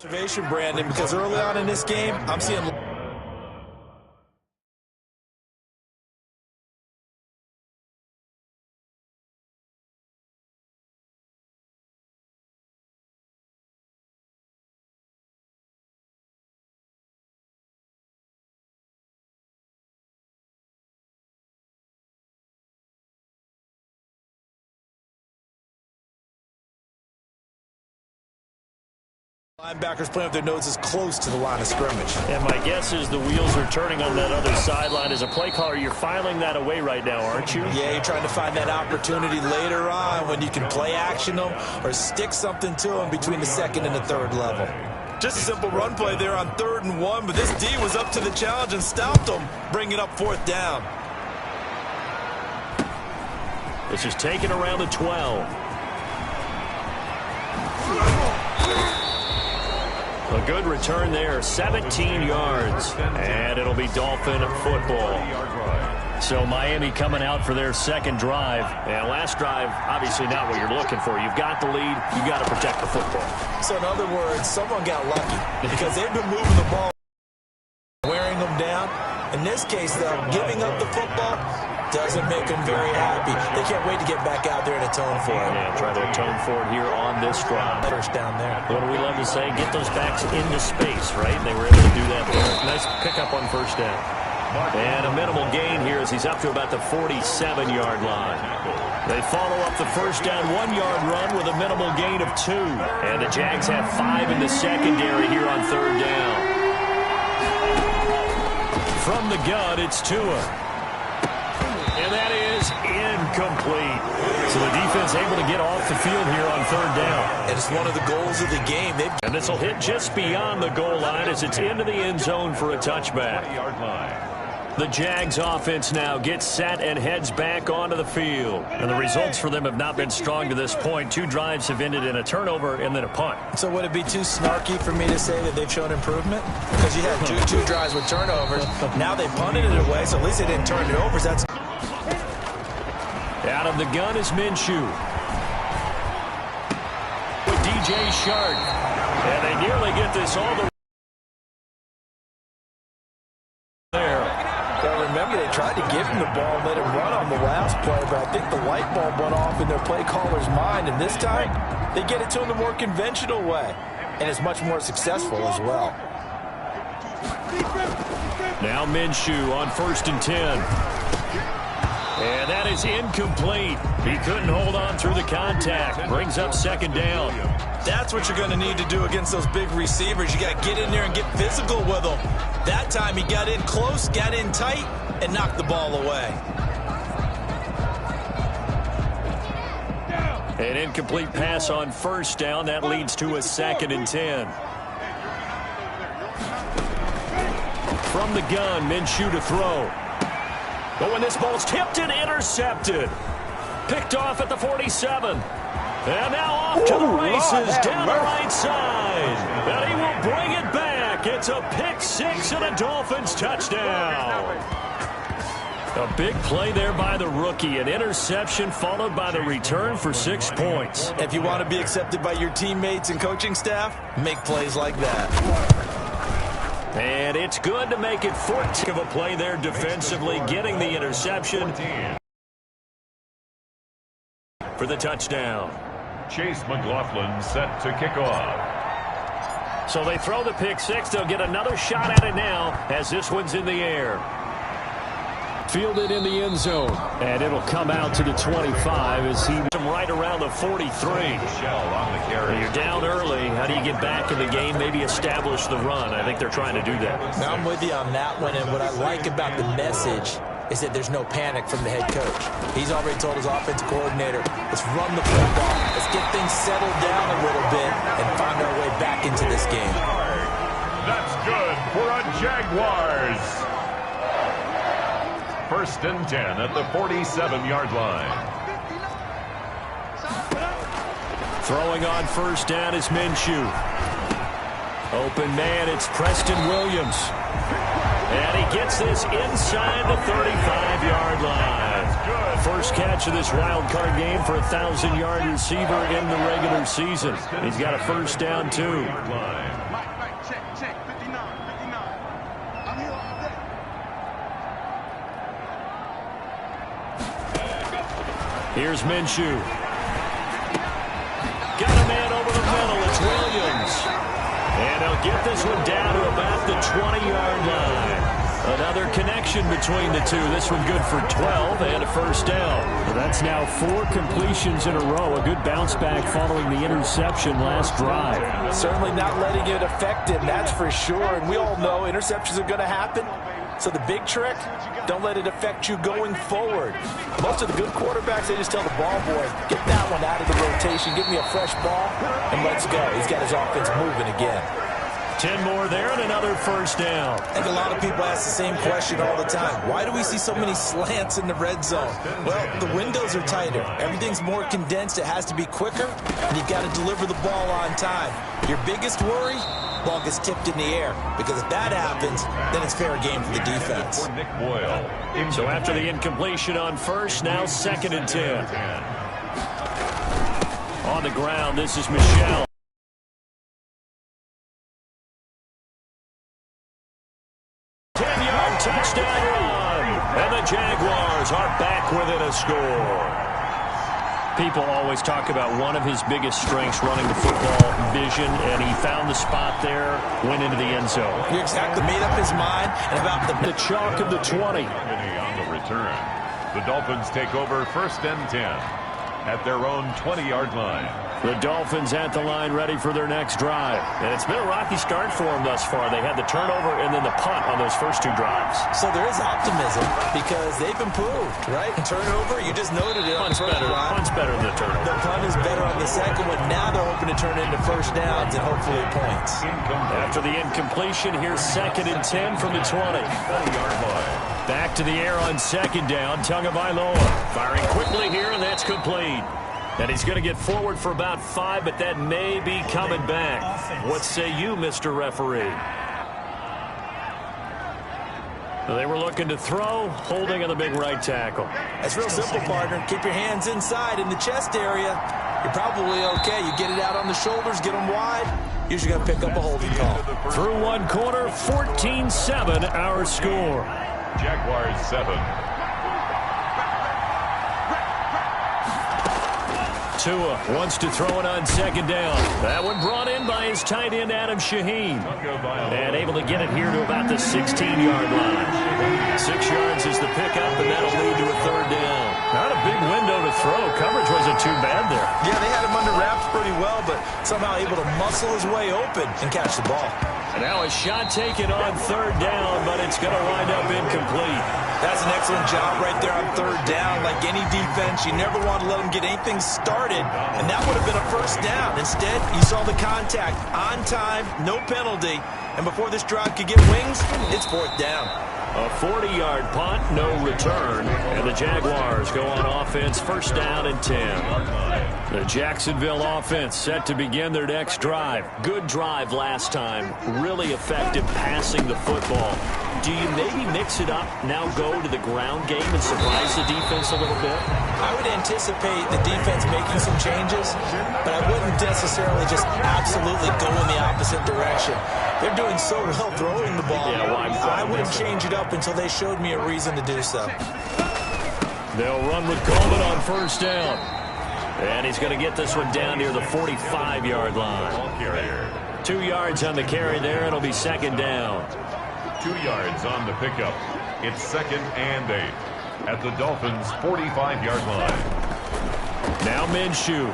Observation, Brandon, because early on in this game, I'm seeing linebackers playing with their noses close to the line of scrimmage. And my guess is the wheels are turning on that other sideline. As a play caller, you're filing that away right now, aren't you? Yeah, you're trying to find that opportunity later on when you can play action them or stick something to them between the second and the third level. Just a simple run play there on 3rd and 1, but this D was up to the challenge and stopped them, bringing up 4th down. This is taken around the 12. A good return there, 17 yards, and it'll be Dolphin football. So Miami coming out for their second drive. And last drive, obviously not what you're looking for. You've got the lead. You've got to protect the football. So in other words, someone got lucky because they've been moving the ball, wearing them down. In this case, though, giving up the football doesn't make them very happy. They can't wait to get back out there and atone for it. Yeah, try to atone for it here on this drive. First down there. What do we love to say? Get those backs into space, right? They were able to do that there. Nice pickup on first down. And a minimal gain here as he's up to about the 47-yard line. They follow up the first down 1-yard run with a minimal gain of 2. And the Jags have 5 in the secondary here on 3rd down. From the gun, it's Tua. And that is incomplete. So the defense able to get off the field here on 3rd down. And it's one of the goals of the game. And this will hit just beyond the goal line as it's into the end zone for a touchback. The Jags offense now gets set and heads back onto the field. And the results for them have not been strong to this point. 2 drives have ended in a turnover and then a punt. So would it be too snarky for me to say that they've shown improvement? Because you had two drives with turnovers. Now they punted it away, so at least they didn't turn it over. So that's out of the gun is Minshew. With DJ Shark. And they nearly get this all the way there. Well, remember, they tried to give him the ball and let him run on the last play, but I think the light bulb went off in their play caller's mind, and this time they get it to him the more conventional way, and it's much more successful as well. Now Minshew on 1st and 10. And that is incomplete. He couldn't hold on through the contact. Brings up 2nd down. That's what you're going to need to do against those big receivers. You got to get in there and get physical with them. That time he got in close, got in tight, and knocked the ball away. An incomplete pass on 1st down. That leads to a 2nd and 10. From the gun, Minshew to throw. But when this ball's tipped and intercepted. Picked off at the 47. And now off to the races down the right side. And he will bring it back. It's a pick 6 and a Dolphins touchdown. A big play there by the rookie. An interception followed by the return for 6 points. If you want to be accepted by your teammates and coaching staff, make plays like that. And it's good to make it 14 of a play there defensively, getting the interception for the touchdown. Chase McLaughlin set to kick off. So they throw the pick 6. They'll get another shot at it now as this one's in the air. Fielded in the end zone. And it'll come out to the 25 as he right around the 43. You're down early. How do you get back in the game? Maybe establish the run. I think they're trying to do that. Now I'm with you on that one. And what I like about the message is that there's no panic from the head coach. He's already told his offensive coordinator, let's run the football. Let's get things settled down a little bit and find our way back into this game. That's good for a Jaguars. 1st and 10 at the 47-yard line. Throwing on 1st down is Minshew. Open man, it's Preston Williams. And he gets this inside the 35-yard line. First catch of this wild card game for a 1,000-yard receiver in the regular season. He's got a 1st down, too. Here's Minshew. Got a man over the middle. It's Williams. And he'll get this one down to about the 20-yard line. Another connection between the two. This one good for 12 and a first down. Well, that's now 4 completions in a row. A good bounce back following the interception last drive. Certainly not letting it affect him, that's for sure. And we all know interceptions are going to happen. So the big trick, don't let it affect you going forward. Most of the good quarterbacks, they just tell the ball boy, get that one out of the rotation, give me a fresh ball, and let's go. He's got his offense moving again. 10 more there and another first down. I think a lot of people ask the same question all the time. Why do we see so many slants in the red zone? Well, the windows are tighter. Everything's more condensed. It has to be quicker, and you've got to deliver the ball on time. Your biggest worry? Ball gets tipped in the air, because if that happens, then it's fair game for the defense. Nick Boyle. So after the incompletion on first, now 2nd and 10. On the ground, this is Michel. Touchdown run, and the Jaguars are back within a score. People always talk about one of his biggest strengths running the football, vision, and he found the spot there, went into the end zone. He exactly made up his mind and about the chalk of the 20. On the return, the Dolphins take over 1st and 10 at their own 20-yard line. The Dolphins at the line ready for their next drive. And it's been a rocky start for them thus far. They had the turnover and then the punt on those first 2 drives. So there is optimism because they've improved, right? Turnover, you just noted it. Punt's better than the turnover. The punt is better on the second one. Now they're hoping to turn it into first downs and hopefully points. After the incompletion, here's 2nd and 10 from the 20. 20-yard line. Back to the air on 2nd down. Tagovailoa firing quickly here, and that's complete. And he's going to get forward for about 5, but that may be coming back. What say you, Mr. Referee? They were looking to throw, holding on the big right tackle. It's real simple, partner. Keep your hands inside in the chest area. You're probably okay. You get it out on the shoulders, get them wide. Usually going to pick up a holding call. Through one quarter, 14-7 our score. Jaguars 7. Tua wants to throw it on 2nd down. That one brought in by his tight end, Adam Shaheen. And able to get it here to about the 16-yard line. 6 yards is the pickup, and that'll lead to a 3rd down. Not a big window to throw. Coverage wasn't too bad there. Yeah, they had him under wraps pretty well, but somehow able to muscle his way open and catch the ball. And now a shot taken on 3rd down, but it's going to wind up incomplete. That's an excellent job right there on 3rd down. Like any defense, you never want to let them get anything started, and that would have been a first down. Instead, you saw the contact on time, no penalty, and before this drive could get wings, it's 4th down. A 40-yard punt, no return, and the Jaguars go on offense, 1st down and 10. The Jacksonville offense set to begin their next drive. Good drive last time, really effective passing the football. Do you maybe mix it up, now go to the ground game and surprise the defense a little bit? I would anticipate the defense making some changes, but I wouldn't necessarily just absolutely go in the opposite direction. They're doing so well throwing the ball. Yeah, well, I wouldn't change it up until they showed me a reason to do so. They'll run with Coleman on 1st down. And he's going to get this one down near the 45-yard line. 2 yards on the carry there. It'll be 2nd down. 2 yards on the pickup. It's 2nd and 8 at the Dolphins' 45-yard line. Now Minshew.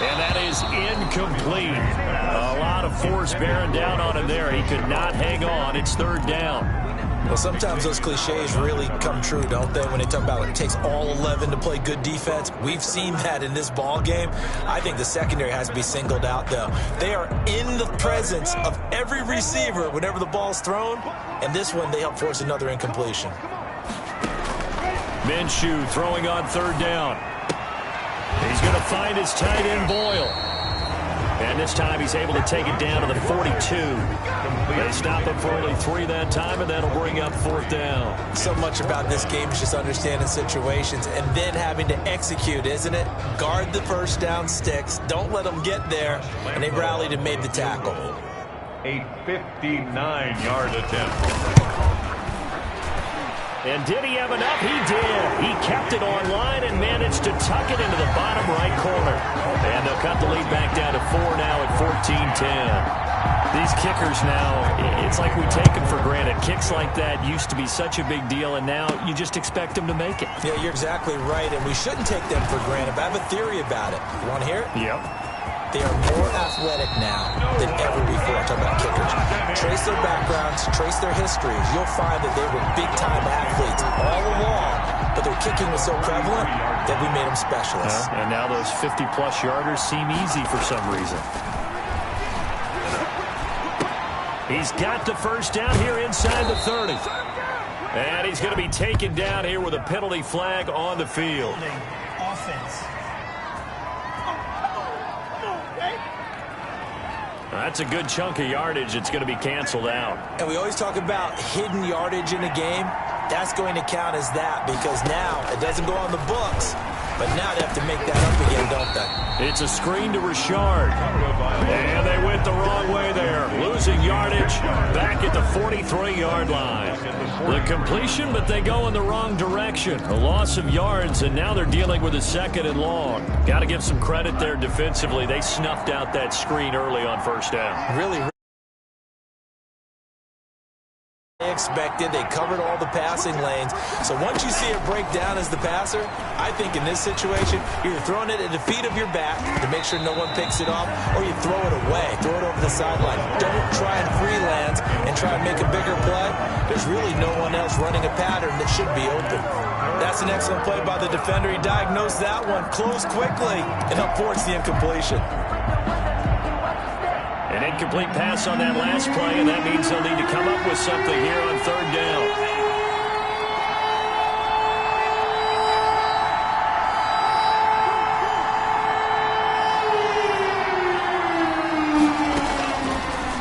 And that is incomplete. A lot of force bearing down on him there. He could not hang on. It's 3rd down. Well, sometimes those cliches really come true, don't they? When they talk about it takes all 11 to play good defense. We've seen that in this ball game. I think the secondary has to be singled out, though. They are in the presence of every receiver whenever the ball's thrown. And this one, they help force another incompletion. Minshew throwing on 3rd down. He's going to find his tight end, Boyle. And this time he's able to take it down to the 42. They stop him for only 3 that time, and that'll bring up 4th down. So much about this game is just understanding situations and then having to execute, isn't it? Guard the first down sticks. Don't let them get there. And they rallied and made the tackle. A 59-yard attempt. And did he have enough? He did. He kept it on line and managed to tuck it into the bottom right corner. And they'll cut the lead back down to 4 now at 14-10. These kickers now, it's like we take them for granted. Kicks like that used to be such a big deal, and now you just expect them to make it. Yeah, you're exactly right, and we shouldn't take them for granted. But I have a theory about it. You want to hear it? Yep. They are more athletic now than ever before. I'm talking about kickers. Trace their backgrounds, trace their histories. You'll find that they were big-time athletes all along, but their kicking was so prevalent that we made them specialists. And now those 50-plus yarders seem easy for some reason. He's got the first down here inside the 30. And he's going to be taken down here with a penalty flag on the field. Offense. That's a good chunk of yardage. It's going to be canceled out. And we always talk about hidden yardage in a game. That's going to count as that because now it doesn't go on the books, but now they have to make that up again, don't they? It's a screen to Richard. And they went the wrong way there. Losing yardage back at the 43-yard line. The completion, but they go in the wrong direction. A loss of yards, and now they're dealing with a 2nd and long. Got to give some credit there defensively. They snuffed out that screen early on first down. Really expected. They covered all the passing lanes. So once you see it break down as the passer, I think in this situation, you're throwing it at the feet of your back to make sure no one picks it off, or you throw it away, throw it over the sideline. Don't try and freelance and try and make a bigger play. There's really no one else running a pattern that should be open. That's an excellent play by the defender. He diagnosed that one, closed quickly, and affords the incompletion. An incomplete pass on that last play, and that means they'll need to come up with something here on 3rd down.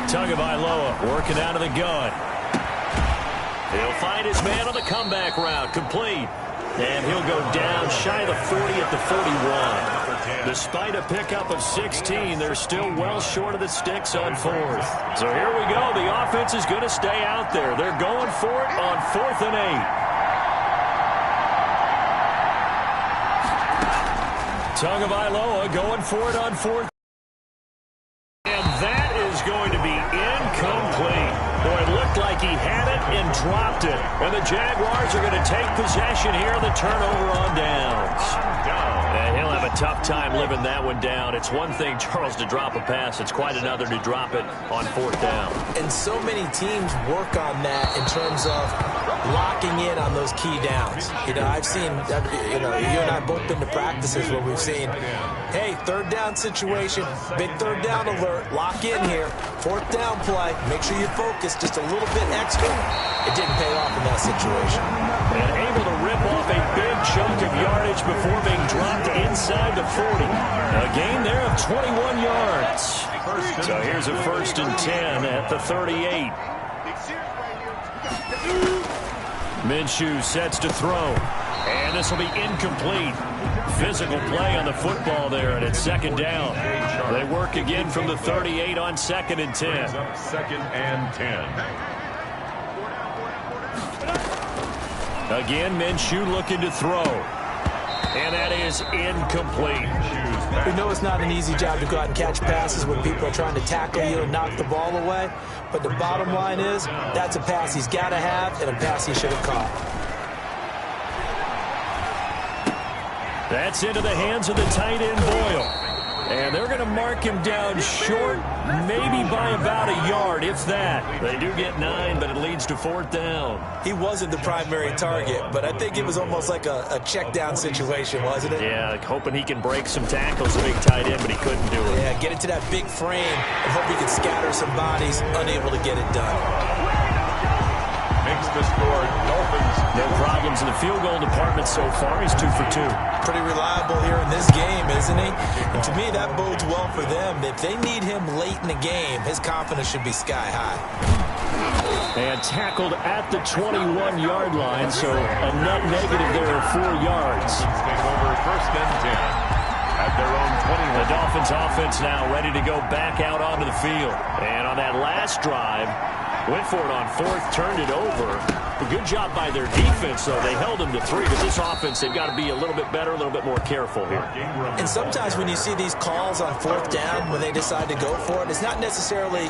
Tagovailoa working out of the gun. He'll find his man on the comeback route, complete. And he'll go down shy of the 40 at the 41. Despite a pickup of 16, they're still well short of the sticks on 4th. So here we go. The offense is going to stay out there. They're going for it on 4th and 8. Tagovailoa going for it on 4th. And that is going to be incomplete. Boy, it looked like he had it and dropped it. And the Jaguars are going to take possession here on the turnover on downs. And he'll have a tough time living that one down. It's one thing, Charles, to drop a pass. It's quite another to drop it on 4th down. And so many teams work on that in terms of locking in on those key downs. You know, I've seen, you know, you and I both been to practices where we've seen, hey, 3rd down situation, big 3rd down alert, lock in here, 4th down play, make sure you focus just a little bit extra. It didn't pay off in that situation. And able to rip off a big chunk of yardage before being dropped inside the 40. A gain there of 21 yards. So here's a 1st and 10 at the 38. Minshew sets to throw. And this will be incomplete. Physical play on the football there, and it's 2nd down. They work again from the 38 on 2nd and 10. 2nd and 10. Again, Minshew looking to throw. And that is incomplete. We know it's not an easy job to go out and catch passes when people are trying to tackle you and knock the ball away. But the bottom line is, that's a pass he's got to have and a pass he should have caught. That's into the hands of the tight end, Boyle. And they're going to mark him down short, maybe by about a yard, if that. They do get 9, but it leads to 4th down. He wasn't the primary target, but I think it was almost like a check down situation, wasn't it? Yeah, hoping he can break some tackles, the big tight end, but he couldn't do it. Yeah, get into that big frame and hope he can scatter some bodies, unable to get it done. Makes the score Dolphins. No problems in the field goal department so far. He's 2 for 2. Pretty reliable here in this game, isn't he? And to me, that bodes well for them. If they need him late in the game, his confidence should be sky high. And tackled at the 21-yard line, so a net negative there of 4 yards. Take over 1st and 10 at their own 20. The Dolphins offense now ready to go back out onto the field. And on that last drive, went for it on 4th, turned it over. Good job by their defense, though. They held them to 3, but this offense, they've got to be a little bit better, a little bit more careful here. And sometimes when you see these calls on 4th down, when they decide to go for it, it's not necessarily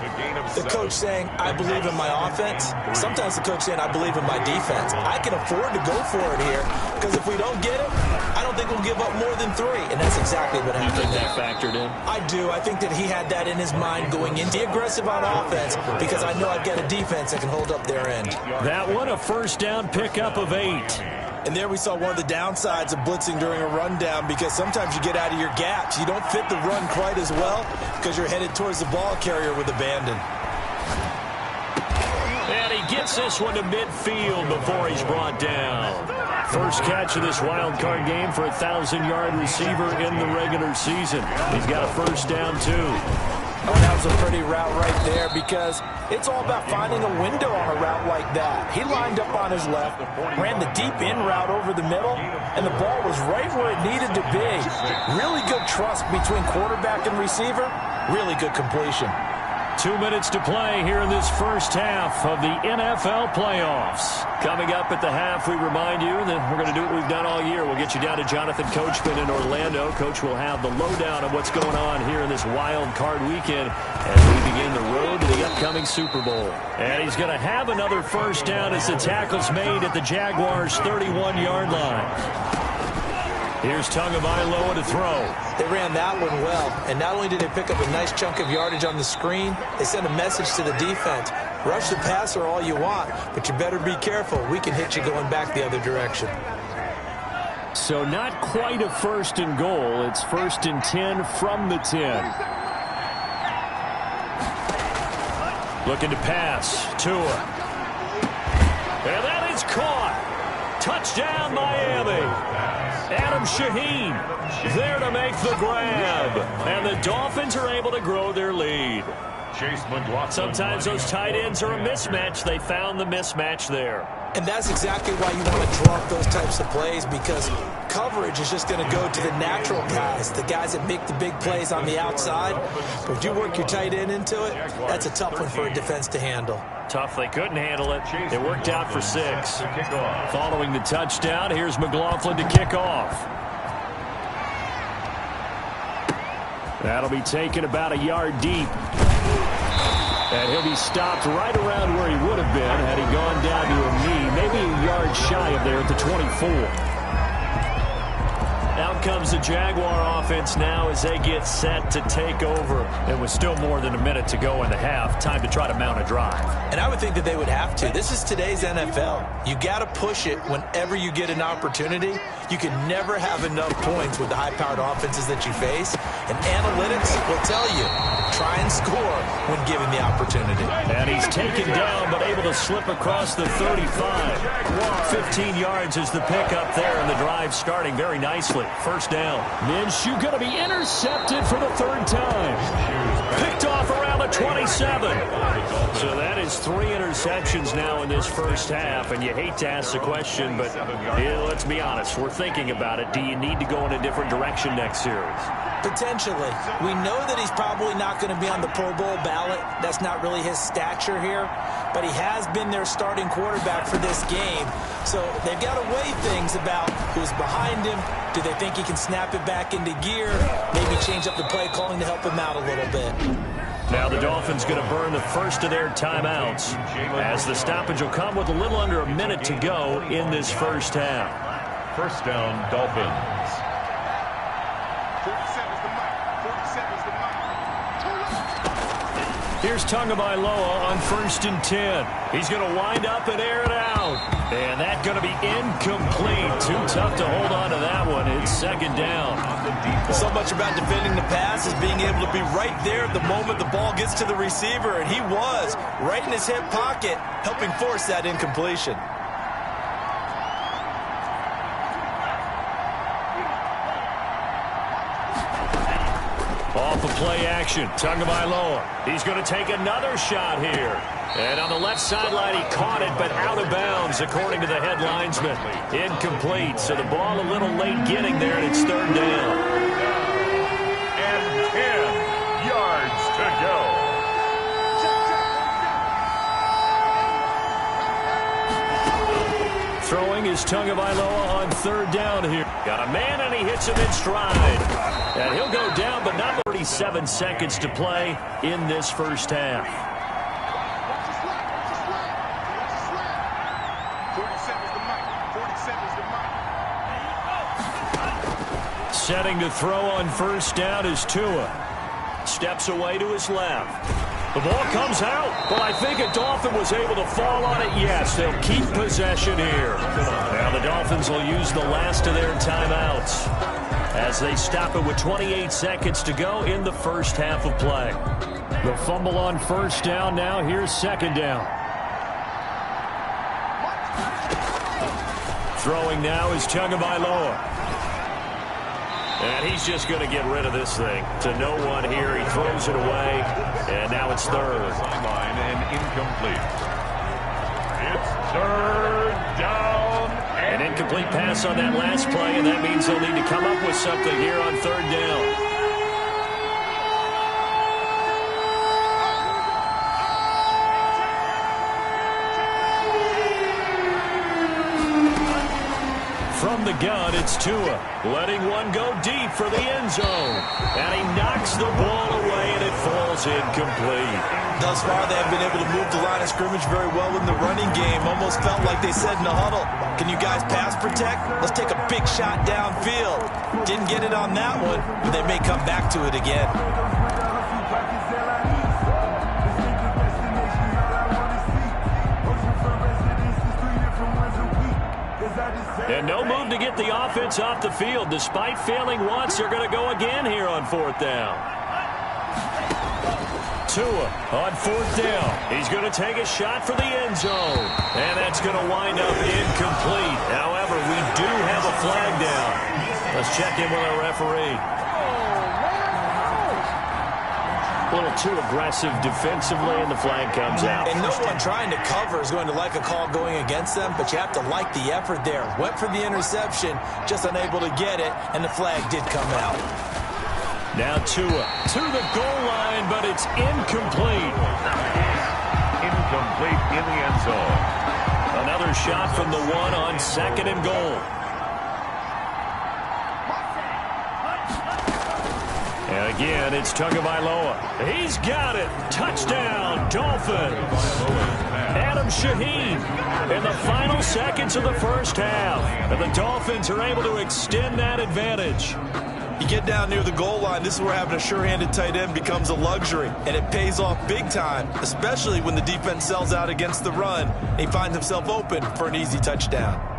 the coach saying, I believe in my offense. Sometimes the coach saying, I believe in my defense. I can afford to go for it here, because if we don't get it, I don't think we'll give up more than 3. And that's exactly what happened. You think that factored in? I do. I think that he had that in his mind going in. Be aggressive on offense, because I know I've got a defense that can hold up their end. That one, a first down pickup of 8. And there we saw one of the downsides of blitzing during a rundown, because sometimes you get out of your gaps. You don't fit the run quite as well because you're headed towards the ball carrier with abandon. And he gets this one to midfield before he's brought down. First catch of this wild card game for a 1,000-yard receiver in the regular season. He's got a first down, too. Oh, that was a pretty route right there, because it's all about finding a window on a route like that. He lined up on his left, ran the deep in route over the middle, and the ball was right where it needed to be. Really good trust between quarterback and receiver. Really good completion. 2 minutes to play here in this first half of the NFL playoffs. Coming up at the half, we remind you that we're going to do what we've done all year. We'll get you down to Jonathan Coachman in Orlando. Coach will have the lowdown of what's going on here in this wild card weekend as we begin the road to the upcoming Super Bowl. And he's going to have another first down as the tackle's made at the Jaguars' 31-yard line. Here's Tagovailoa to throw. They ran that one well, and not only did they pick up a nice chunk of yardage on the screen, they sent a message to the defense. Rush the passer all you want, but you better be careful. We can hit you going back the other direction. So not quite a first and goal. It's first and 10 from the 10. Looking to pass. Tua. And that is caught. Touchdown, Miami. Adam Shaheen there to make the grab. And the Dolphins are able to grow their lead. Sometimes those tight ends are a mismatch. They found the mismatch there. And that's exactly why you want to draw up those types of plays, because coverage is just going to go to the natural guys, the guys that make the big plays on the outside. But if you work your tight end into it, that's a tough one for a defense to handle. Tough. They couldn't handle it. It worked out for 6. Following the touchdown, here's McLaughlin to kick off. That'll be taken about a yard deep. And he'll be stopped right around where he would have been had he gone down to a knee, maybe a yard shy of there at the 24. Out comes the Jaguar offense now as they get set to take over. And with still more than a minute to go in the half, time to try to mount a drive. And I would think that they would have to. This is today's NFL. You got to push it whenever you get an opportunity. You can never have enough points with the high-powered offenses that you face. And analytics will tell you, try and score when given the opportunity. And he's taken down but able to slip across the 35. 15 yards is the pickup there, and the drive starting very nicely. First down. Minshew going to be intercepted for the 3rd time. Picked off around the 27. So that is 3 interceptions now in this first half, and you hate to ask the question, but let's be honest, we're thinking about it. Do you need to go in a different direction next series? Potentially. We know that he's probably not going to be on the Pro Bowl ballot. That's not really his stature here. But he has been their starting quarterback for this game. So they've got to weigh things about who's behind him. Do they think he can snap it back into gear? Maybe change up the play calling to help him out a little bit. Now the Dolphins going to burn the first of their timeouts as the stoppage will come with a little under a minute to go in this first half. First down, Dolphins. Here's Tagovailoa on 1st and 10. He's going to wind up and air it out. And that's going to be incomplete. Too tough to hold on to that one. It's 2nd down. So much about defending the pass is being able to be right there at the moment the ball gets to the receiver. And he was right in his hip pocket, helping force that incompletion. Off of play action, Tagovailoa. He's going to take another shot here. And on the left sideline, he caught it, but out of bounds, according to the head linesman. Incomplete, so the ball a little late getting there, and it's 3rd down. And 10 yards to go. is Tagovailoa on third down here. Got a man, and he hits him in stride. And he'll go down, but not 37 seconds to play in this first half. Setting to throw on first down is Tua. Steps away to his left. The ball comes out, but I think a Dolphin was able to fall on it. Yes, they'll keep possession here. Now the Dolphins will use the last of their timeouts as they stop it with 28 seconds to go in the first half of play. The fumble on first down. Now here's second down. Throwing now is Tagovailoa. And he's just going to get rid of this thing. To no one here. He throws it away. And now it's third. Sideline and incomplete. It's third down. An incomplete pass on that last play, and that means they'll need to come up with something here on third down. From the gun, it's Tua, letting one go deep for the end zone. And he knocks the ball away, and it falls incomplete. Thus far, they have been able to move the line of scrimmage very well in the running game. Almost felt like they said in the huddle, can you guys pass protect? Let's take a big shot downfield. Didn't get it on that one, but they may come back to it again. And no move to get the offense off the field. Despite failing once, they're going to go again here on fourth down. Tua on fourth down. He's going to take a shot for the end zone. And that's going to wind up incomplete. However, we do have a flag down. Let's check in with our referee. A little too aggressive defensively, and the flag comes out. And no one trying to cover is going to like a call going against them, but you have to like the effort there. Went for the interception, just unable to get it, and the flag did come out. Now Tua to the goal line, but it's incomplete. Incomplete in the end zone. Another shot from the one on second and goal. And again, it's Tagovailoa. He's got it. Touchdown, Dolphins. Adam Shaheen in the final seconds of the first half. And the Dolphins are able to extend that advantage. You get down near the goal line, this is where having a sure-handed tight end becomes a luxury. And it pays off big time, especially when the defense sells out against the run. And he finds himself open for an easy touchdown.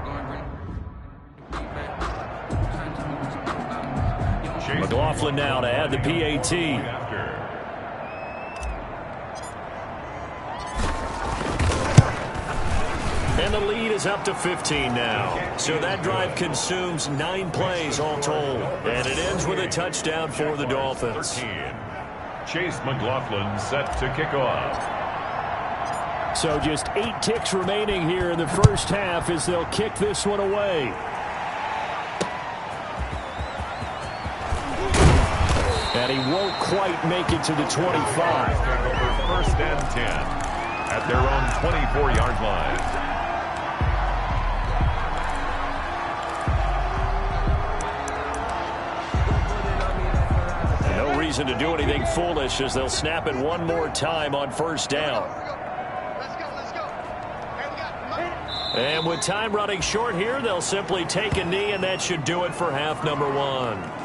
McLaughlin now to add the PAT. And the lead is up to 15 now. So that drive consumes 9 plays all told. And it ends with a touchdown for the Dolphins. 13. Chase McLaughlin set to kick off. So just 8 ticks remaining here in the first half as they'll kick this one away. And he won't quite make it to the 25. First and 10 at their own 24-yard line. No reason to do anything foolish as they'll snap it one more time on first down. And with time running short here, they'll simply take a knee, and that should do it for half number 1.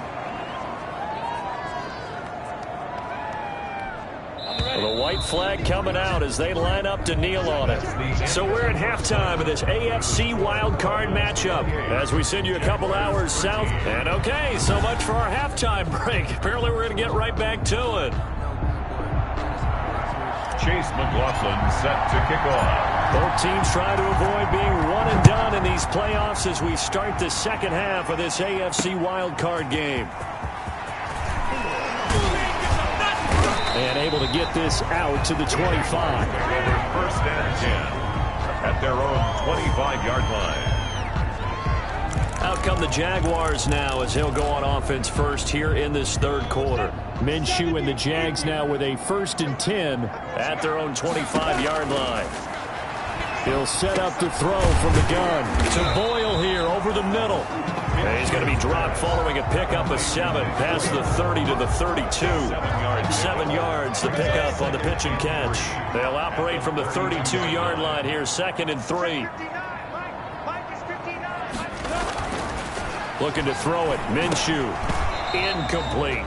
The white flag coming out as they line up to kneel on it. So we're at halftime of this AFC wildcard matchup as we send you a couple hours south. And okay, so much for our halftime break. Apparently we're going to get right back to it. Chase McLaughlin set to kick off. Both teams trying to avoid being one and done in these playoffs as we start the second half of this AFC wildcard game. And able to get this out to the 25. First and 10 at their own 25-yard line. Out come the Jaguars now as he'll go on offense first here in this third quarter. Minshew and the Jags now with a 1st and 10 at their own 25-yard line. He'll set up to throw from the gun. To Boyle here over the middle. And he's going to be dropped following a pickup of 7 past the 30 to the 32. 7 yards, the pickup on the pitch and catch. They'll operate from the 32-yard line here, 2nd and 3. Looking to throw it. Minshew. Incomplete.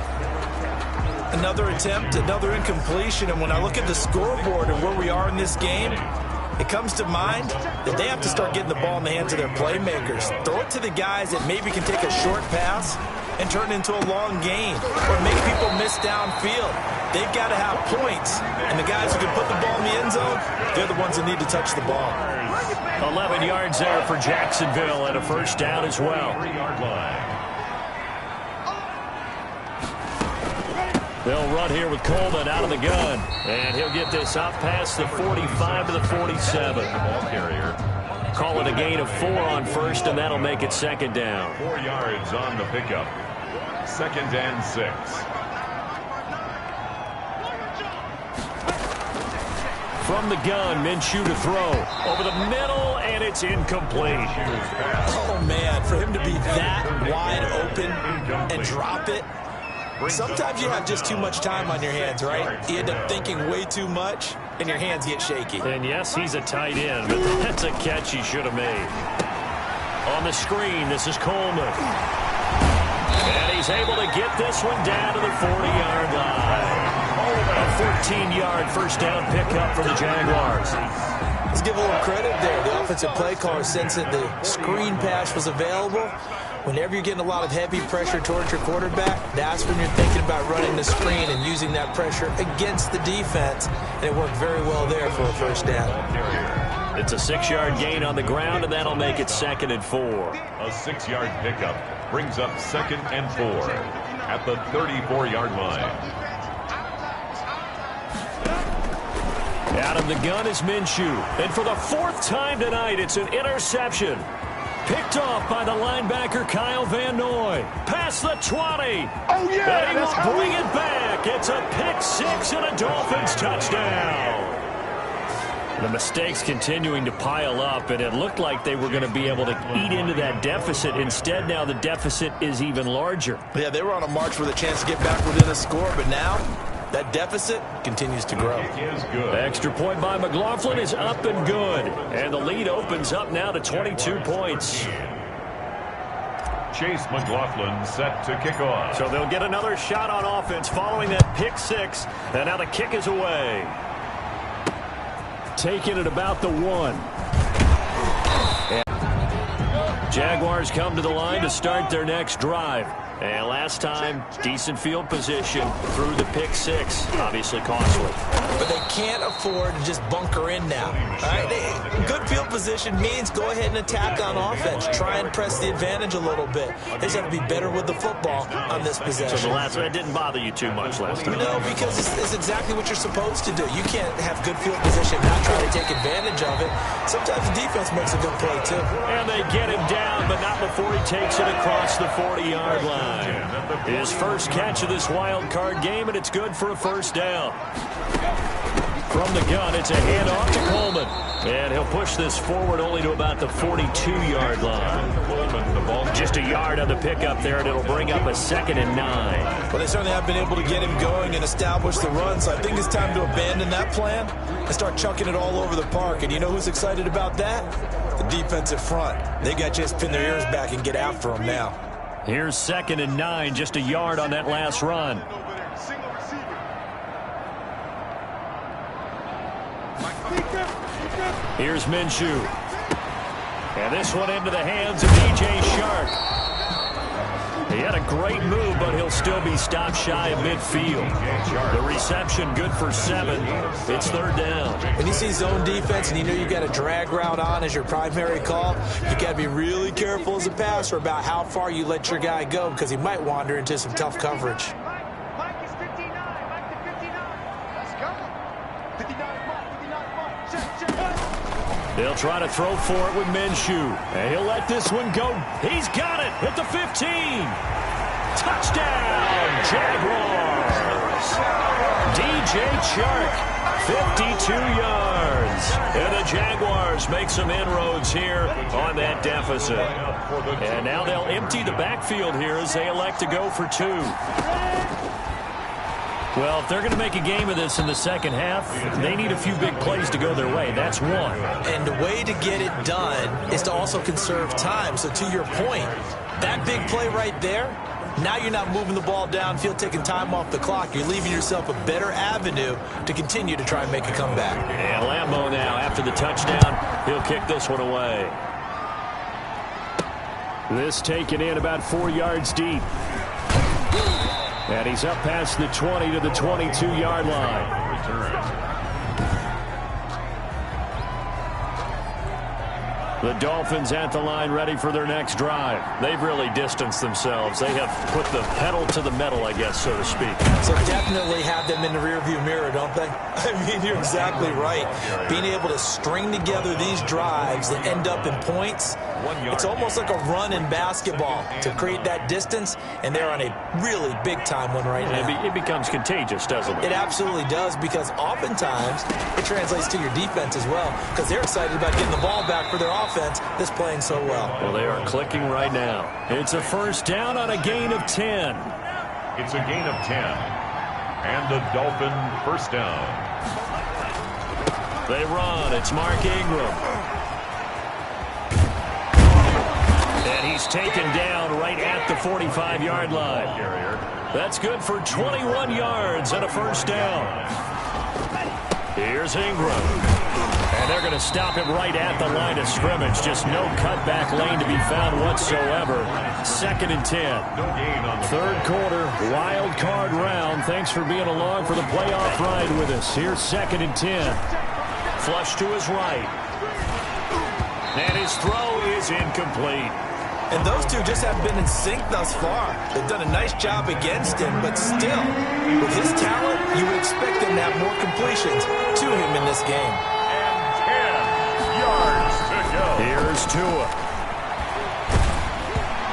Another attempt, another incompletion. And when I look at the scoreboard and where we are in this game, it comes to mind that they have to start getting the ball in the hands of their playmakers. Throw it to the guys that maybe can take a short pass and turn it into a long gain or make people miss downfield. They've got to have points. And the guys who can put the ball in the end zone, they're the ones that need to touch the ball. 11 yards there for Jacksonville and a first down as well. They'll run here with Coleman out of the gun. And he'll get this up past the 45 to the 47. Call it a gain of 4 on first, and that'll make it 2nd down. 4 yards on the pickup. 2nd and 6. From the gun, Minshew to throw. Over the middle, and it's incomplete. Oh, man, for him to be that wide open and drop it. Sometimes you have just too much time on your hands, right? You end up thinking way too much, and your hands get shaky. And yes, he's a tight end, but that's a catch he should have made. On the screen, this is Coleman. And he's able to get this one down to the 40-yard line. A 14-yard first down pickup for the Jaguars. Let's give a little credit there. The offensive play caller sensed that the screen pass was available. Whenever you're getting a lot of heavy pressure towards your quarterback, that's when you're thinking about running the screen and using that pressure against the defense. And it worked very well there for a first down. It's a 6-yard gain on the ground, and that'll make it 2nd and 4. A 6-yard pickup brings up 2nd and 4 at the 34-yard line. Out of the gun is Minshew. And for the 4th time tonight, it's an interception. Picked off by the linebacker, Kyle Van Noy. Past the 20. Oh, yeah! And he will bring it back. It's a pick-6 and a Dolphins touchdown. The mistakes continuing to pile up, and it looked like they were going to be able to eat into that deficit. Instead, now the deficit is even larger. Yeah, they were on a march with a chance to get back within a score, but now that deficit continues to grow. Extra point by McLaughlin is up and good. And the lead opens up now to 22 points. Chase McLaughlin set to kick off. So they'll get another shot on offense following that pick-6. And now the kick is away. Taking it about the 1. Jaguars come to the line to start their next drive. And last time, decent field position through the pick-6. Obviously costly. But they can't afford to just bunker in now. All right? Good field position means go ahead and attack on offense. Try and press the advantage a little bit. They just have to be better with the football on this possession. So the last one didn't bother you too much last time? No, because it's exactly what you're supposed to do. You can't have good field position and not try to take advantage of it. Sometimes the defense makes a good play, too. And they get him down, but not before he takes it across the 40-yard line. His first catch of this wild card game, and it's good for a first down. From the gun, it's a handoff to Coleman. And he'll push this forward only to about the 42-yard line. Just a yard on the pickup there, and it'll bring up a 2nd and 9. Well, they certainly have been able to get him going and establish the run, so I think it's time to abandon that plan and start chucking it all over the park. And you know who's excited about that? The defensive front. They got to just pin their ears back and get after him now. Here's 2nd and 9, just a yard on that last run. Here's Minshew. And this one into the hands of DJ Shark. He had a great move, but he'll still be stopped shy of midfield. The reception good for 7. It's 3rd down. When you see zone defense and you know you've got a drag route on as your primary call, you got to be really careful as a passer about how far you let your guy go because he might wander into some tough coverage. Mike is 59. Mike to 59. Let's go. 59. They'll try to throw for it with Minshew. And he'll let this one go. He's got it at the 15. Touchdown, Jaguars. DJ Chark 52 yards. And the Jaguars make some inroads here on that deficit. And now they'll empty the backfield here as they elect to go for 2. Well, if they're going to make a game of this in the second half, they need a few big plays to go their way. That's one. And the way to get it done is to also conserve time. So to your point, that big play right there, now you're not moving the ball downfield, taking time off the clock. You're leaving yourself a better avenue to continue to try and make a comeback. And Lambeau now, after the touchdown, he'll kick this one away. This taken in about 4 yards deep. And he's up past the 20 to the 22-yard line. The Dolphins at the line ready for their next drive. They've really distanced themselves. They have put the pedal to the metal, I guess, so to speak. So definitely have them in the rearview mirror, don't they? I mean, you're exactly right. Being able to string together these drives that end up in points, it's almost like a run in basketball to create that distance, and they're on a really big-time one right now. It becomes contagious, doesn't it? It absolutely does, because oftentimes it translates to your defense as well, because they're excited about getting the ball back for their offense that's playing so well. Well, they are clicking right now. It's a first down on a gain of 10. It's a gain of 10. And the Dolphin first down. They run. It's Mark Ingram. And he's taken down right at the 45-yard line. That's good for 21 yards and a first down. Here's Ingram. And they're going to stop him right at the line of scrimmage. Just no cutback lane to be found whatsoever. 2nd and 10. Third quarter, wild card round. Thanks for being along for the playoff ride with us. Here's 2nd and 10. Flush to his right. And his throw is incomplete. And those two just have been in sync thus far. They've done a nice job against him, but still, with his talent, you would expect him to have more completions to him in this game. Here's Tua.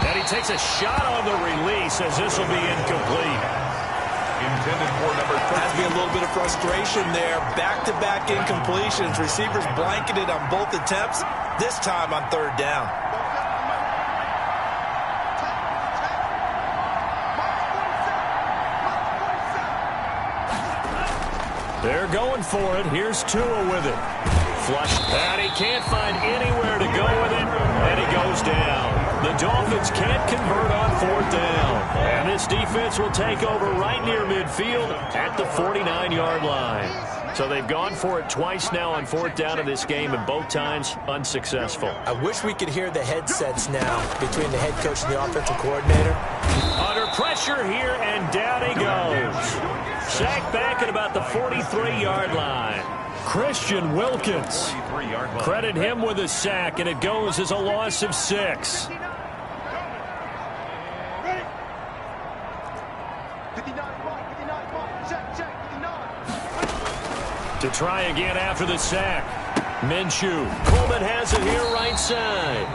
And he takes a shot on the release as this will be incomplete. Intended for number 13. Has to be a little bit of frustration there. Back-to-back incompletions. Receivers blanketed on both attempts, this time on 3rd down. They're going for it. Here's Tua with it. Flush. And he can't find anywhere to go with it. And he goes down. The Dolphins can't convert on 4th down. And this defense will take over right near midfield at the 49-yard line. So they've gone for it twice now on 4th down in this game, and both times unsuccessful. I wish we could hear the headsets now between the head coach and the offensive coordinator. Under pressure here, and down he goes. Sacked back at about the 43-yard line. Christian Wilkins. Credit him with a sack, and it goes as a loss of 6. 59, check, 59. To try again after the sack. Minshew. Coleman has it here right side.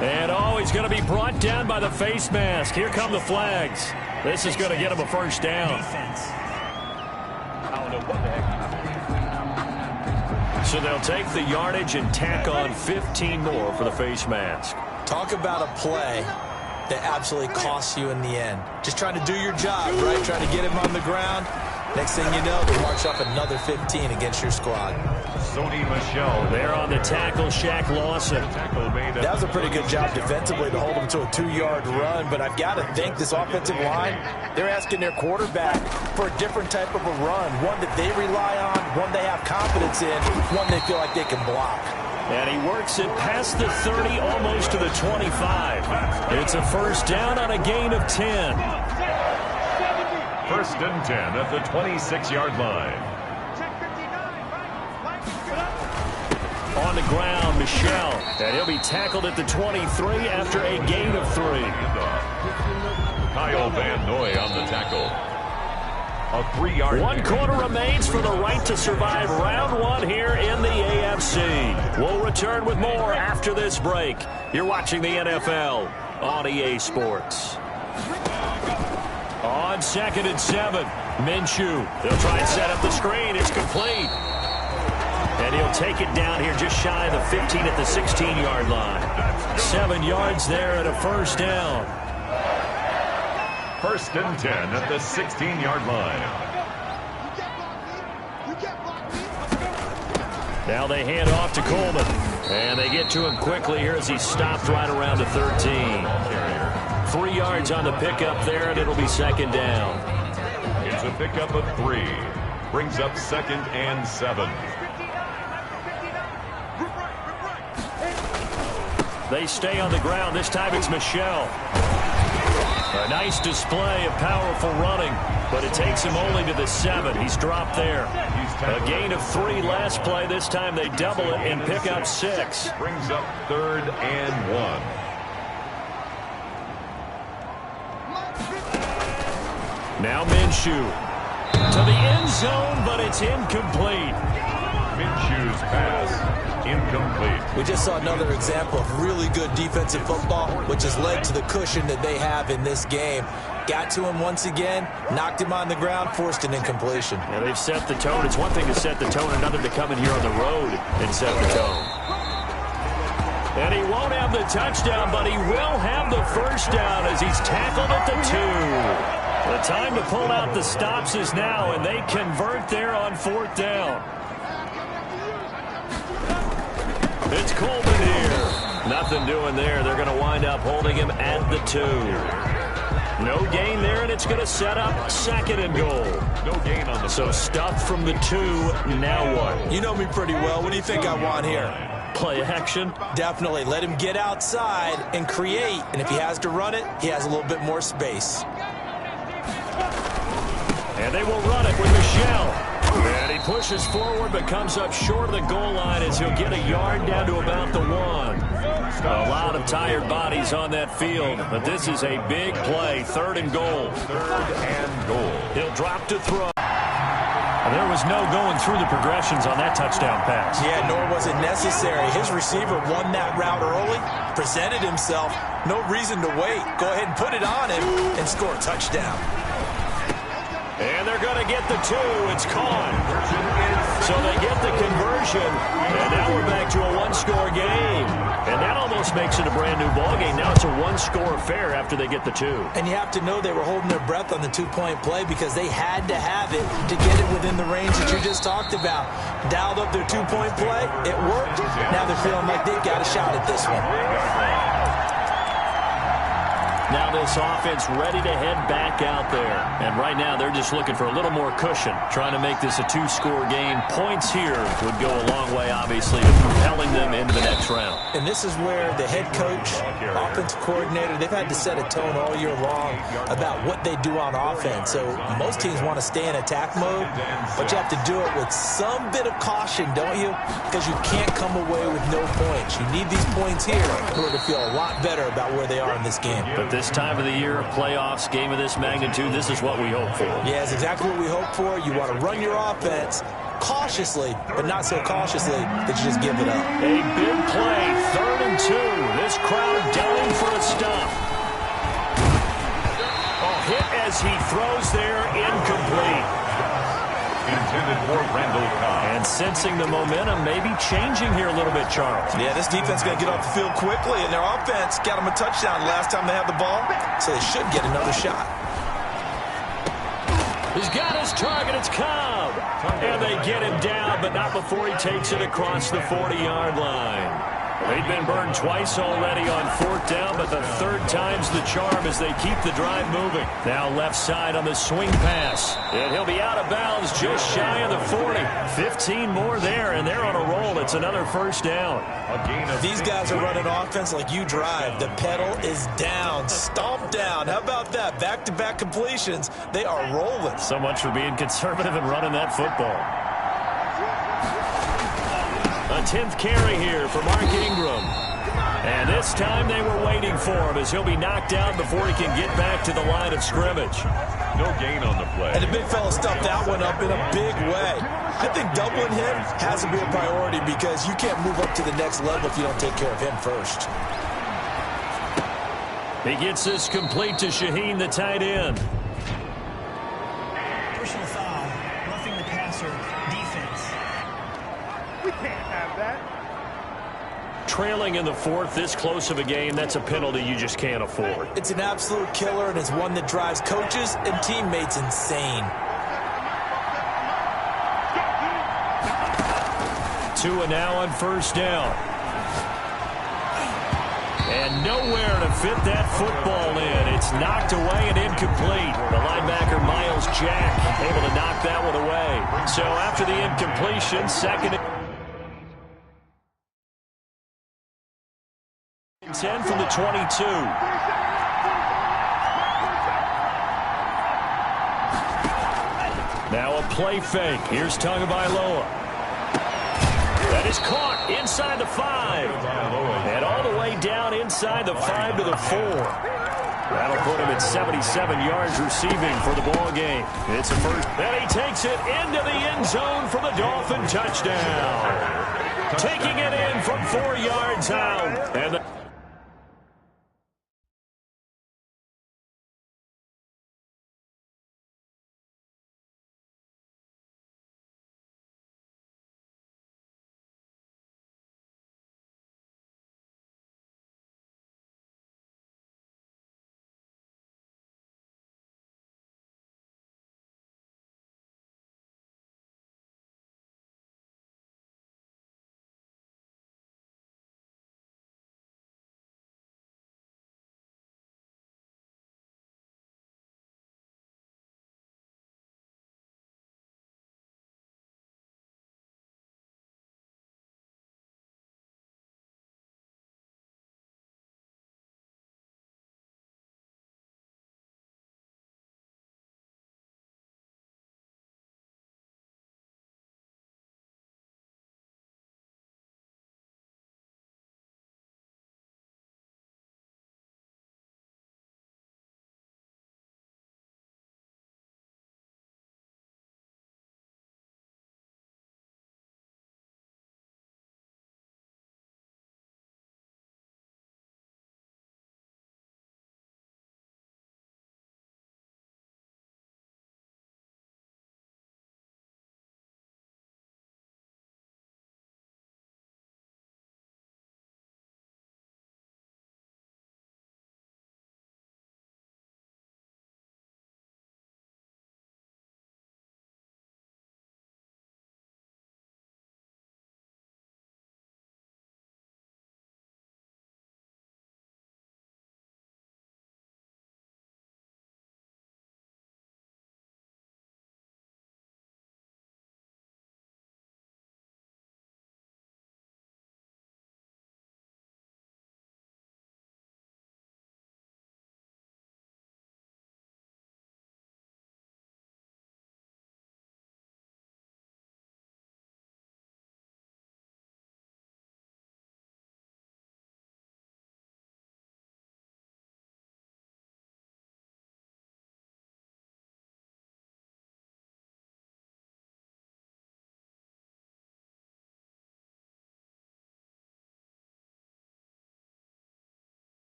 And he's going to be brought down by the face mask. Here come the flags. This is going to get him a first down. So they'll take the yardage and tack on 15 more for the face mask. Talk about a play that absolutely costs you in the end. Just trying to do your job, right? Trying to get him on the ground. Next thing you know, they march up another 15 against your squad. Sony Michel there on the tackle, Shaq Lawson. That was a pretty good job defensively to hold him to a 2-yard run, but I've got to think this offensive line, they're asking their quarterback for a different type of a run, one that they rely on, one they have confidence in, one they feel like they can block. And he works it past the 30, almost to the 25. It's a first down on a gain of 10. 1st and 10 at the 26-yard line. On the ground, Michel. And he'll be tackled at the 23 after a gain of 3. Kyle Van Noy on the tackle. A 3-yard. 1 quarter remains for the right to survive round 1 here in the AFC. We'll return with more after this break. You're watching the NFL on EA Sports. On 2nd and 7, Minshew. They'll try and set up the screen. It's complete. And he'll take it down here just shy of the 15 at the 16-yard line. 7 yards there and a first down. 1st and 10 at the 16-yard line. Now they hand off to Coleman. And they get to him quickly here as he stopped right around the 13. 3 yards on the pickup there, and it'll be 2nd down. It's a pickup of 3. Brings up 2nd and 7. They stay on the ground. This time it's Michel. A nice display of powerful running, but it takes him only to the 7. He's dropped there. A gain of 3 last play. This time they double it and pick up 6. Brings up 3rd and 1. Now Minshew to the end zone, but it's incomplete. Minshew's pass incomplete. We just saw another example of really good defensive football, which has led to the cushion that they have in this game. Got to him once again, knocked him on the ground, forced an incompletion. Yeah, they've set the tone. It's one thing to set the tone, another to come in here on the road and set the tone. And he won't have the touchdown, but he will have the first down as he's tackled at the 2. The time to pull out the stops is now, and they convert there on 4th down. It's Coleman here. Nothing doing there. They're going to wind up holding him at the 2. No gain there, and it's going to set up 2nd and goal. No gain on the So stuffed from the 2. Now what? You know me pretty well. What do you think I want here? Play action? Definitely. Let him get outside and create. And if he has to run it, he has a little bit more space. And they will run it with Michel. And he pushes forward but comes up short of the goal line as he'll get a yard down to about the 1. A lot of tired bodies on that field, but this is a big play. 3rd and goal. 3rd and goal. He'll drop to throw. There was no going through the progressions on that touchdown pass. Yeah, nor was it necessary. His receiver won that route early, presented himself. No reason to wait. Go ahead and put it on him and score a touchdown. And they're going to get the 2. It's caught. So they get the conversion. And now we're back to a 1-score game. And that almost makes it a brand-new ballgame. Now it's a 1-score affair after they get the 2. And you have to know they were holding their breath on the 2-point play because they had to have it to get it within the range that you just talked about. Dialed up their 2-point play. It worked. Now they're feeling like they've got a shot at this one. Now this offense ready to head back out there. And right now they're just looking for a little more cushion, trying to make this a 2-score game. Points here would go a long way, obviously, to propelling them into the next round. And this is where the head coach, offensive coordinator, they've had to set a tone all year long about what they do on offense. So most teams want to stay in attack mode, but you have to do it with some bit of caution, don't you? Because you can't come away with no points. You need these points here in order to feel a lot better about where they are in this game. But this time of the year, playoffs, game of this magnitude, this is what we hope for. Yeah, it's exactly what we hope for. You want to run your offense cautiously, but not so cautiously that you just give it up. A big play, 3rd and 2. This crowd dying for a stop. A hit as he throws there, incomplete. Intended for Randall Cobb. And sensing the momentum, maybe changing here a little bit, Charles. Yeah, this defense is going to get off the field quickly, and their offense got them a touchdown last time they had the ball, so they should get another shot. He's got his target. It's Cobb. And they get him down, but not before he takes it across the 40-yard line. They've been burned twice already on 4th down, but the 3rd time's the charm as they keep the drive moving. Now left side on the swing pass. And he'll be out of bounds just shy of the 40. 15 more there, and they're on a roll. It's another first down. These guys are running offense like you drive. The pedal is down, stomped down. How about that? Back-to-back completions. They are rolling. So much for being conservative and running that football. A 10th carry here for Mark Ingram. And this time they were waiting for him as he'll be knocked out before he can get back to the line of scrimmage. No gain on the play. And the big fella stuffed that one up in a big way. I think doubling him has to be a priority because you can't move up to the next level if you don't take care of him first. He gets this complete to Shaheen, the tight end. Personal foul, roughing the passer, defense. trailing in the fourth, this close of a game, that's a penalty you just can't afford. It's an absolute killer, and it's one that drives coaches and teammates insane. 2 and now on first down. And nowhere to fit that football in. It's knocked away and incomplete. The linebacker, Miles Jack, able to knock that one away. So after the incompletion, second and 10 from the 22. Now a play fake. Here's Tagovailoa. That is caught inside the 5. And all the way down inside the 5 to the 4. That'll put him at 77 yards receiving for the ball game. It's a first. And he takes it into the end zone for the Dolphin touchdown. Taking it in from 4 yards out. And the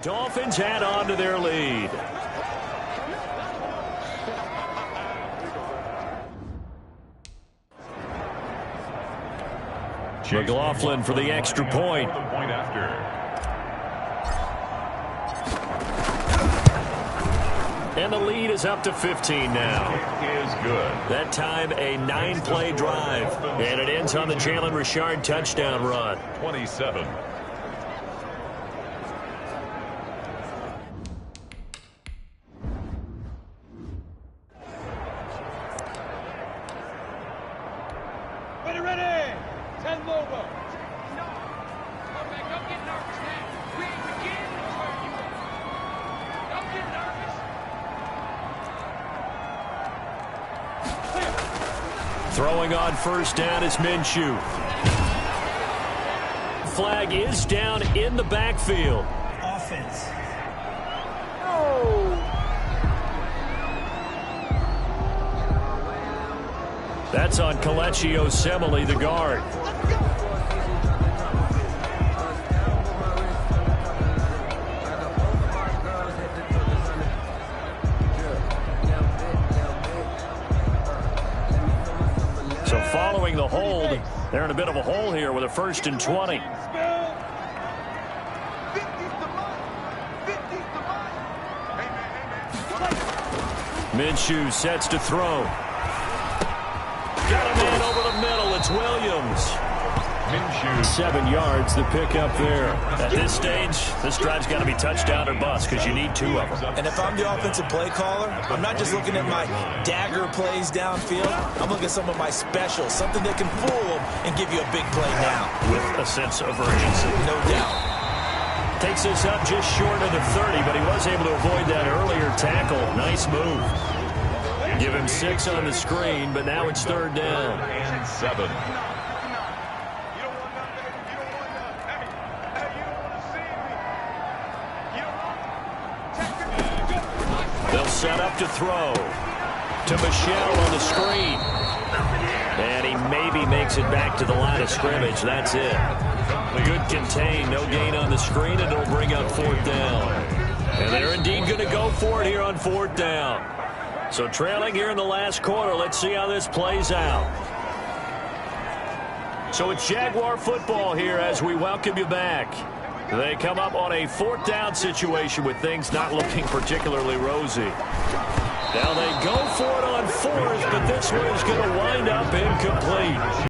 Dolphins add on to their lead. McLaughlin for the extra point. And the lead is up to 15 now. Is good. That time a 9-play drive. And it ends on the Jalen Richard touchdown run. 27. Throwing on first down is Minshew. Flag is down in the backfield. Offense. That's on Kelechi Osemele, the guard. So following the hold, they're in a bit of a hole here with a 1st and 20. Minshew sets to throw. Got a man over the middle. It's Williams. Minshew. 7 yards, the pickup there. At this stage, this drive's got to be touchdown or bust because you need 2 of them. And if I'm the offensive play caller, I'm not just looking at my dagger plays downfield. I'm looking at some of my specials, something that can fool them and give you a big play now. With a sense of urgency. No doubt. Takes us up just short of the 30, but he was able to avoid that earlier tackle. Nice move. Give him 6 on the screen, but now it's 3rd down. And 7. They'll set up to throw. To Michel on the screen. And he maybe makes it back to the line of scrimmage. That's it. Good contain. No gain on the screen, and it'll bring up 4th down. And they're indeed going to go for it here on 4th down. So trailing here in the last quarter. Let's see how this plays out. So it's Jaguar football here as we welcome you back. They come up on a 4th down situation with things not looking particularly rosy. Now they go for it on 4th, but this one is going to wind up incomplete.